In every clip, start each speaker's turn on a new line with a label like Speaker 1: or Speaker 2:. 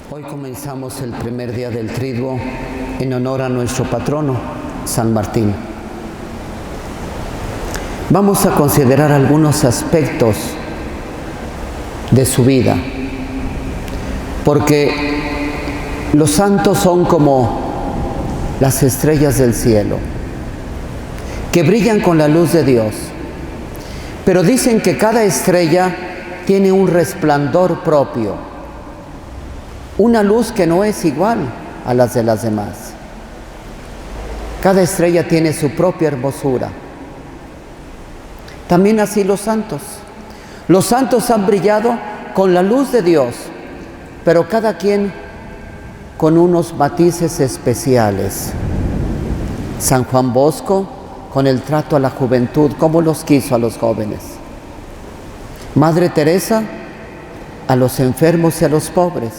Speaker 1: Hoy comenzamos el primer día del Triduo en honor a nuestro patrono, San Martín. Vamos a considerar algunos aspectos de su vida, porque los santos son como las estrellas del cielo, que brillan con la luz de Dios, pero dicen que cada estrella tiene un resplandor propio, una luz que no es igual a las de las demás. Cada estrella tiene su propia hermosura. También así los santos. Los santos han brillado con la luz de Dios, pero cada quien con unos matices especiales. San Juan Bosco, con el trato a la juventud, cómo los quiso a los jóvenes. Madre Teresa, a los enfermos y a los pobres.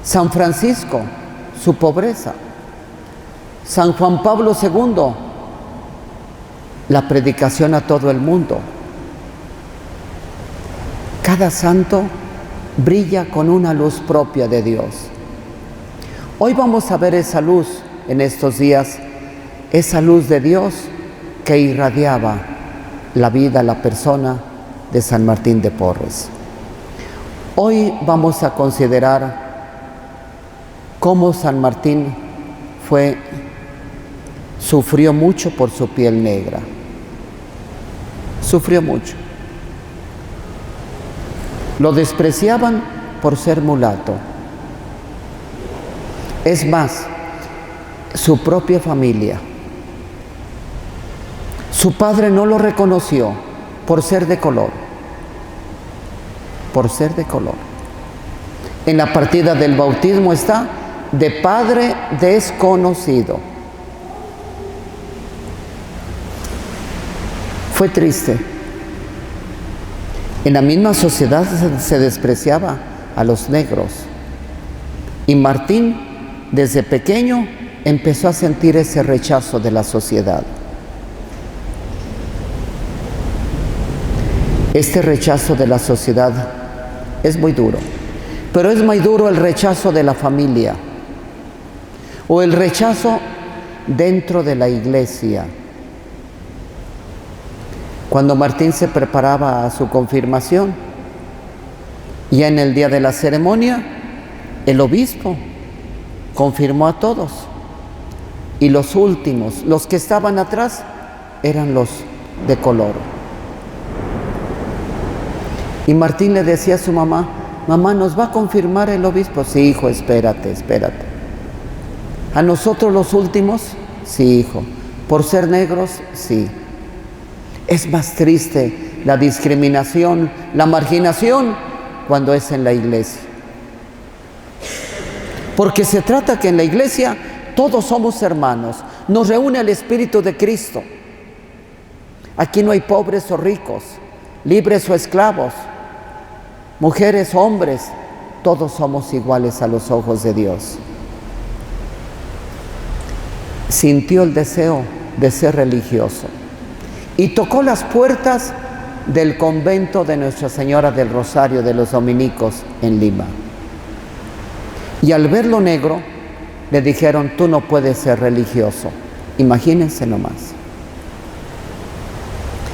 Speaker 1: San Francisco, su pobreza. San Juan Pablo II, la predicación a todo el mundo. Cada santo brilla con una luz propia de Dios. Hoy vamos a ver esa luz en estos días, esa luz de Dios que irradiaba la vida, la persona de San Martín de Porres. Hoy vamos a considerar cómo San Martín sufrió mucho por su piel negra. Sufrió mucho. Lo despreciaban por ser mulato. Es más, su propia familia. Su padre no lo reconoció por ser de color. Por ser de color. En la partida del bautismo está: de padre desconocido. Fue triste. En la misma sociedad se despreciaba a los negros. Y Martín, desde pequeño, empezó a sentir ese rechazo de la sociedad. Este rechazo de la sociedad es muy duro, pero es muy duro el rechazo de la familia o el rechazo dentro de la iglesia. Cuando Martín se preparaba a su confirmación, ya en el día de la ceremonia, el obispo confirmó a todos, y los últimos, los que estaban atrás, eran los de color. Y Martín le decía a su mamá: mamá, ¿nos va a confirmar el obispo? Sí, hijo, espérate. ¿A nosotros los últimos? Sí, hijo. ¿Por ser negros? Sí. Es más triste la discriminación, la marginación, cuando es en la iglesia. Porque se trata que en la iglesia todos somos hermanos. Nos reúne el Espíritu de Cristo. Aquí no hay pobres o ricos, libres o esclavos, mujeres o hombres. Todos somos iguales a los ojos de Dios. Sintió el deseo de ser religioso y tocó las puertas del convento de Nuestra Señora del Rosario de los Dominicos en Lima. Y al verlo negro, le dijeron: tú no puedes ser religioso. Imagínense nomás.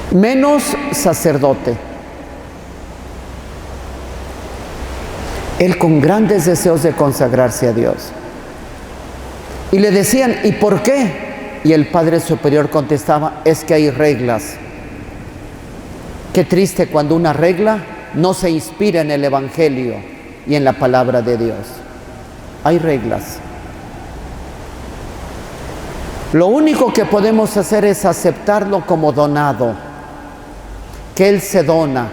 Speaker 1: Menos sacerdote. Él con grandes deseos de consagrarse a Dios. Y le decían: ¿y por qué? Y el Padre Superior contestaba: es que hay reglas. Qué triste cuando una regla no se inspira en el Evangelio y en la palabra de Dios. Hay reglas. Lo único que podemos hacer es aceptarlo como donado, que Él se dona.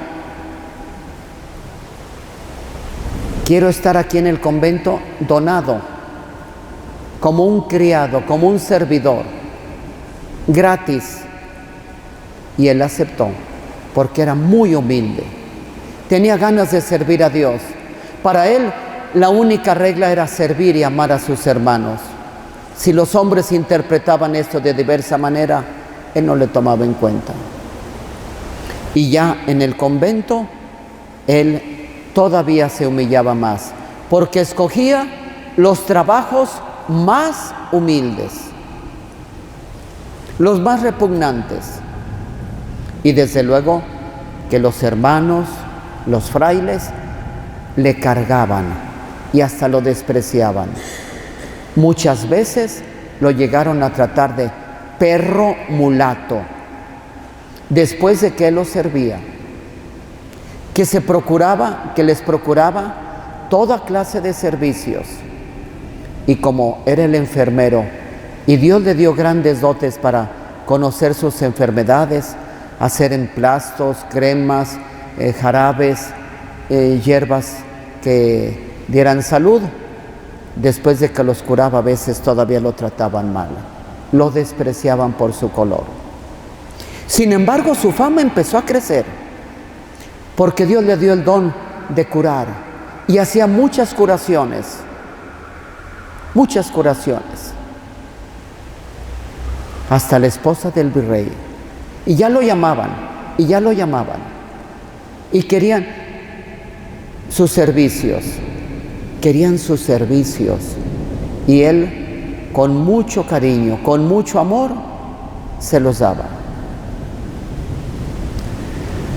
Speaker 1: Quiero estar aquí en el convento donado, como un criado, como un servidor, gratis. Y él aceptó, porque era muy humilde. Tenía ganas de servir a Dios. Para él, la única regla era servir y amar a sus hermanos. Si los hombres interpretaban esto de diversa manera, él no le tomaba en cuenta. Y ya en el convento, él todavía se humillaba más, porque escogía los trabajos más humildes, los más repugnantes. Y desde luego que los hermanos, los frailes, le cargaban y hasta lo despreciaban. Muchas veces lo llegaron a tratar de perro mulato, después de que él los servía, que les procuraba toda clase de servicios. Y como era el enfermero, y Dios le dio grandes dotes para conocer sus enfermedades, hacer emplastos, cremas, jarabes, hierbas que dieran salud, después de que los curaba, a veces todavía lo trataban mal, lo despreciaban por su color. Sin embargo, su fama empezó a crecer, porque Dios le dio el don de curar, y hacía muchas curaciones. Hasta la esposa del virrey. Y ya lo llamaban. Y querían sus servicios. Y él, con mucho cariño, con mucho amor, se los daba.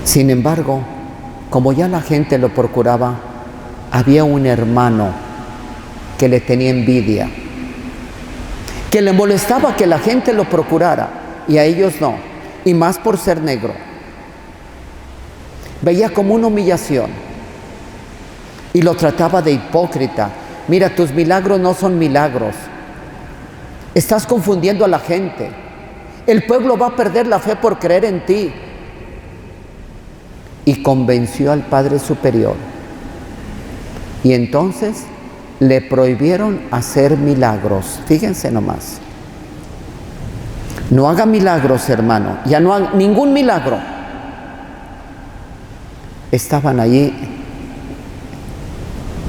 Speaker 1: Sin embargo, como ya la gente lo procuraba, había un hermano que le tenía envidia, que le molestaba que la gente lo procurara y a ellos no, y más por ser negro. Veía como una humillación y lo trataba de hipócrita. Mira, tus milagros no son milagros, estás confundiendo a la gente, el pueblo va a perder la fe por creer en ti. Y convenció al Padre Superior, y entonces le prohibieron hacer milagros. Fíjense nomás, no haga milagros, hermano, ya no haga ningún milagro. Estaban allí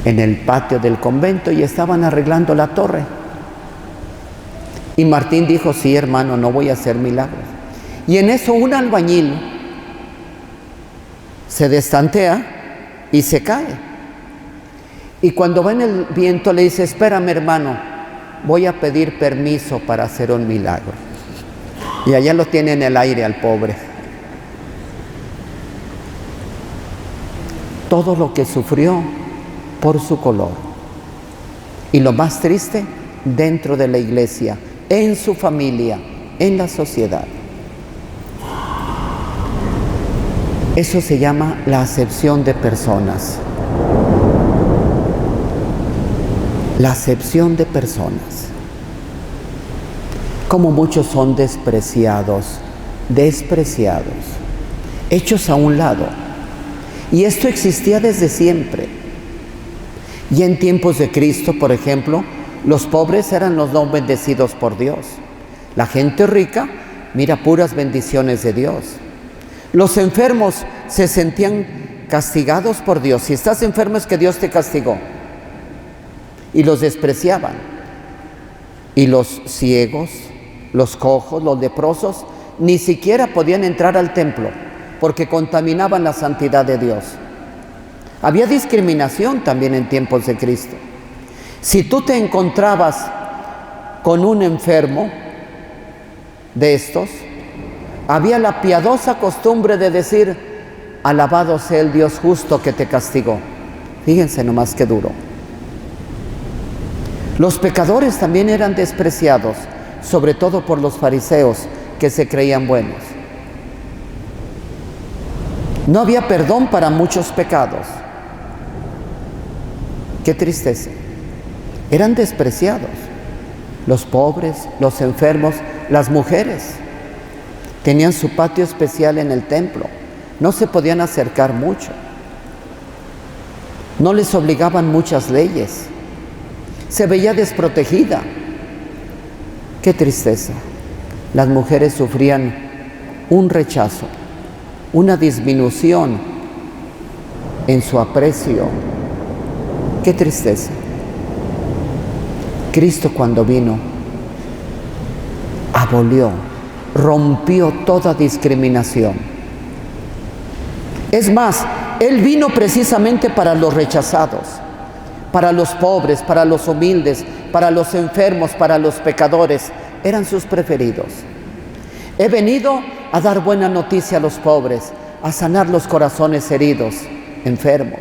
Speaker 1: en el patio del convento y estaban arreglando la torre, y Martín dijo: sí, hermano, no voy a hacer milagros. Y en eso un albañil se destantea y se cae. Y cuando va en el viento le dice: espérame, hermano, voy a pedir permiso para hacer un milagro. Y allá lo tiene en el aire al pobre. Todo lo que sufrió por su color. Y lo más triste, dentro de la iglesia, en su familia, en la sociedad. Eso se llama la acepción de personas. La acepción de personas. Como muchos son despreciados, hechos a un lado. Y esto existía desde siempre. Y en tiempos de Cristo, por ejemplo, los pobres eran los no bendecidos por Dios. La gente rica, mira, puras bendiciones de Dios. Los enfermos se sentían castigados por Dios. Si estás enfermo es que Dios te castigó. Y los despreciaban. Y los ciegos, los cojos, los leprosos, ni siquiera podían entrar al templo porque contaminaban la santidad de Dios. Había discriminación también en tiempos de Cristo. Si tú te encontrabas con un enfermo de estos, había la piadosa costumbre de decir: alabado sea el Dios justo que te castigó. Fíjense nomás qué duro. Los pecadores también eran despreciados, sobre todo por los fariseos, que se creían buenos. No había perdón para muchos pecados. Qué tristeza. Eran despreciados. Los pobres, los enfermos, las mujeres. Tenían su patio especial en el templo. No se podían acercar mucho. No les obligaban muchas leyes. Se veía desprotegida. Qué tristeza. Las mujeres sufrían un rechazo, una disminución en su aprecio. Qué tristeza. Cristo, cuando vino, abolió, rompió toda discriminación. Es más, Él vino precisamente para los rechazados, para los pobres, para los humildes, para los enfermos, para los pecadores. Eran sus preferidos. He venido a dar buena noticia a los pobres, a sanar los corazones heridos, enfermos,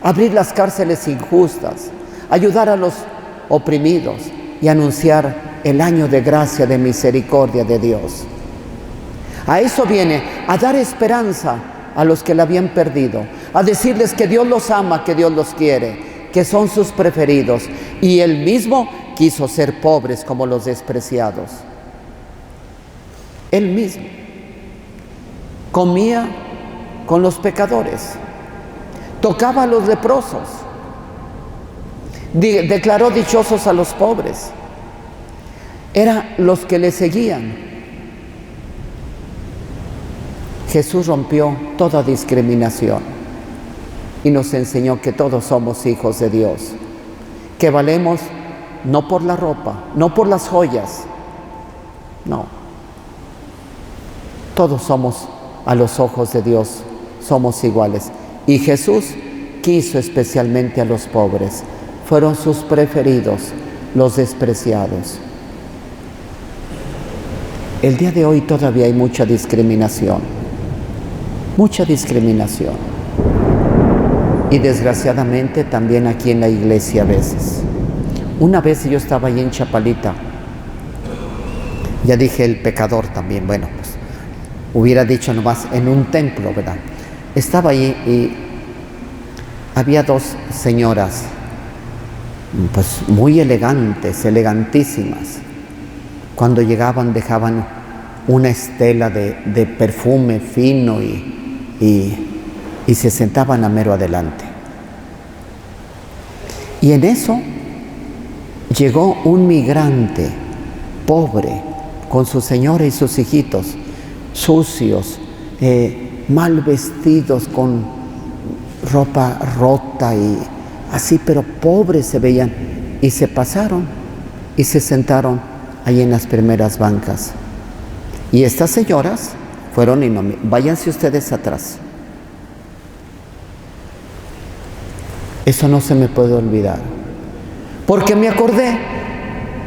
Speaker 1: abrir las cárceles injustas, ayudar a los oprimidos y anunciar el año de gracia, de misericordia de Dios. A eso viene, a dar esperanza a los que la habían perdido, a decirles que Dios los ama, que Dios los quiere, que son sus preferidos. Y Él mismo quiso ser pobres como los despreciados. Él mismo comía con los pecadores, tocaba a los leprosos, declaró dichosos a los pobres. Eran los que le seguían. Jesús rompió toda discriminación y nos enseñó que todos somos hijos de Dios, que valemos no por la ropa, no por las joyas, no. Todos somos, a los ojos de Dios, somos iguales. Y Jesús quiso especialmente a los pobres. Fueron sus preferidos, los despreciados. El día de hoy todavía hay mucha discriminación. Mucha discriminación. Y desgraciadamente también aquí en la iglesia a veces. Una vez yo estaba ahí en Chapalita. Ya dije el pecador también, bueno, pues hubiera dicho nomás en un templo, ¿verdad? Estaba ahí y había dos señoras, pues muy elegantes, elegantísimas. Cuando llegaban dejaban una estela de perfume fino y se sentaban a mero adelante. Y en eso llegó un migrante pobre con su señora y sus hijitos, sucios, mal vestidos, con ropa rota y así, pero pobres se veían, y se pasaron y se sentaron ahí en las primeras bancas. Y estas señoras fueron y no, váyanse ustedes atrás. Eso no se me puede olvidar, porque me acordé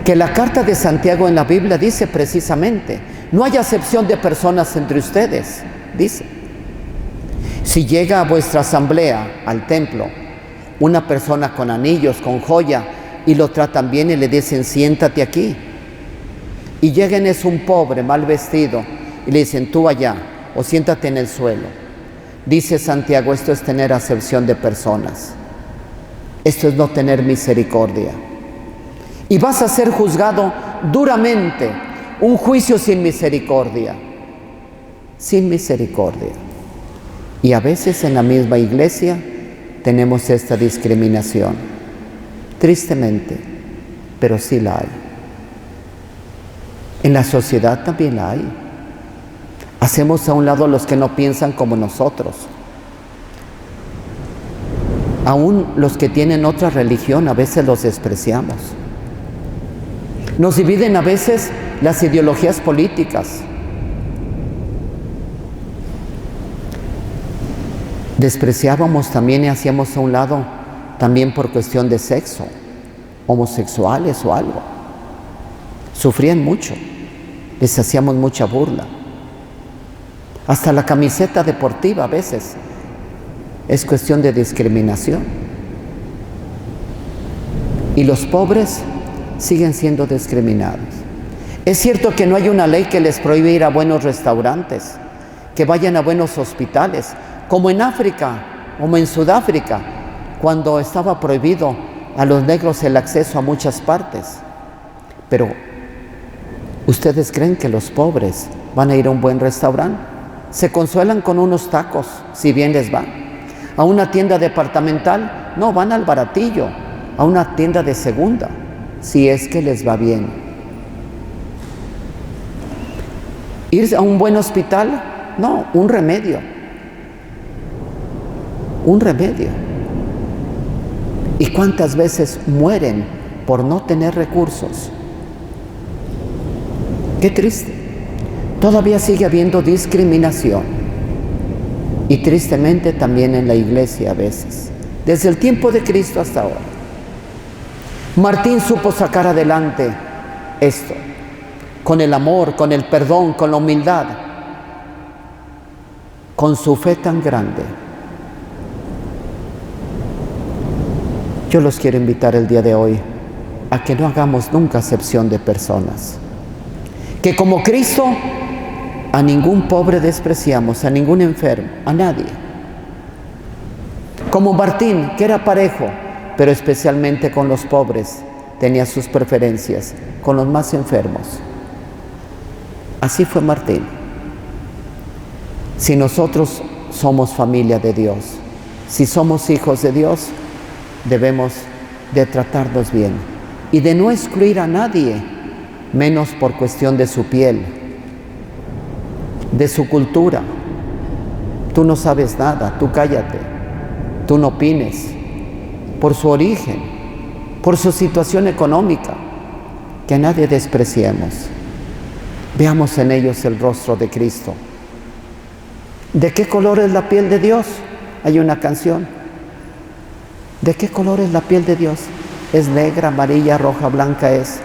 Speaker 1: que la carta de Santiago en la Biblia dice precisamente: no hay acepción de personas entre ustedes, dice. Si llega a vuestra asamblea, al templo, una persona con anillos, con joya, y lo tratan bien y le dicen siéntate aquí, y lleguen es un pobre, mal vestido, y le dicen tú allá, o siéntate en el suelo. Dice Santiago, esto es tener acepción de personas. Esto es no tener misericordia. Y vas a ser juzgado duramente, un juicio sin misericordia. Sin misericordia. Y a veces en la misma iglesia tenemos esta discriminación. Tristemente, pero sí la hay. En la sociedad también la hay. Hacemos a un lado a los que no piensan como nosotros. Aún los que tienen otra religión a veces los despreciamos. Nos dividen a veces las ideologías políticas. Despreciábamos también y hacíamos a un lado también por cuestión de sexo, homosexuales o algo. Sufrían mucho, les hacíamos mucha burla. Hasta la camiseta deportiva a veces es cuestión de discriminación. Y los pobres siguen siendo discriminados. Es cierto que no hay una ley que les prohíbe ir a buenos restaurantes, que vayan a buenos hospitales, como en África, como en Sudáfrica, cuando estaba prohibido a los negros el acceso a muchas partes. Pero, ¿ustedes creen que los pobres van a ir a un buen restaurante? Se consuelan con unos tacos, si bien les va. A una tienda departamental, no, van al baratillo, a una tienda de segunda, si es que les va bien. Ir a un buen hospital, no, un remedio. Un remedio. ¿Y cuántas veces mueren por no tener recursos? Qué triste. Todavía sigue habiendo discriminación. Y tristemente también en la iglesia a veces. Desde el tiempo de Cristo hasta ahora. Martín supo sacar adelante esto, con el amor, con el perdón, con la humildad, con su fe tan grande. Yo los quiero invitar el día de hoy a que no hagamos nunca acepción de personas. Que como Cristo, a ningún pobre despreciamos, a ningún enfermo, a nadie. Como Martín, que era parejo, pero especialmente con los pobres, tenía sus preferencias, con los más enfermos. Así fue Martín. Si nosotros somos familia de Dios, si somos hijos de Dios, debemos de tratarnos bien y de no excluir a nadie, menos por cuestión de su piel, de su cultura. Tú no sabes nada, tú cállate, tú no opines. Por su origen, por su situación económica, que a nadie despreciemos. Veamos en ellos el rostro de Cristo. ¿De qué color es la piel de Dios? Hay una canción. ¿De qué color es la piel de Dios? Es negra, amarilla, roja, blanca es.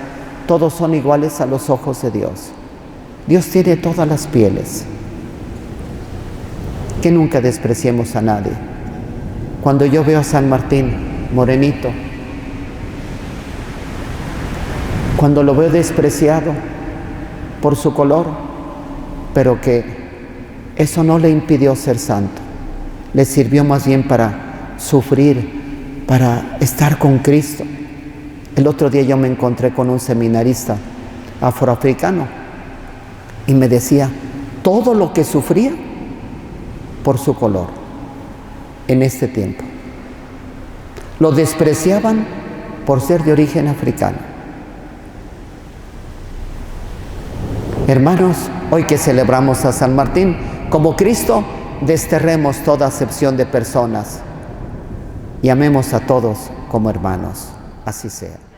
Speaker 1: Todos son iguales a los ojos de Dios. Dios tiene todas las pieles. Que nunca despreciemos a nadie. Cuando yo veo a San Martín, morenito, cuando lo veo despreciado por su color, pero que eso no le impidió ser santo, le sirvió más bien para sufrir, para estar con Cristo. El otro día yo me encontré con un seminarista afroafricano y me decía todo lo que sufría por su color en este tiempo. Lo despreciaban por ser de origen africano. Hermanos, hoy que celebramos a San Martín, como Cristo, desterremos toda acepción de personas y amemos a todos como hermanos. Así sea.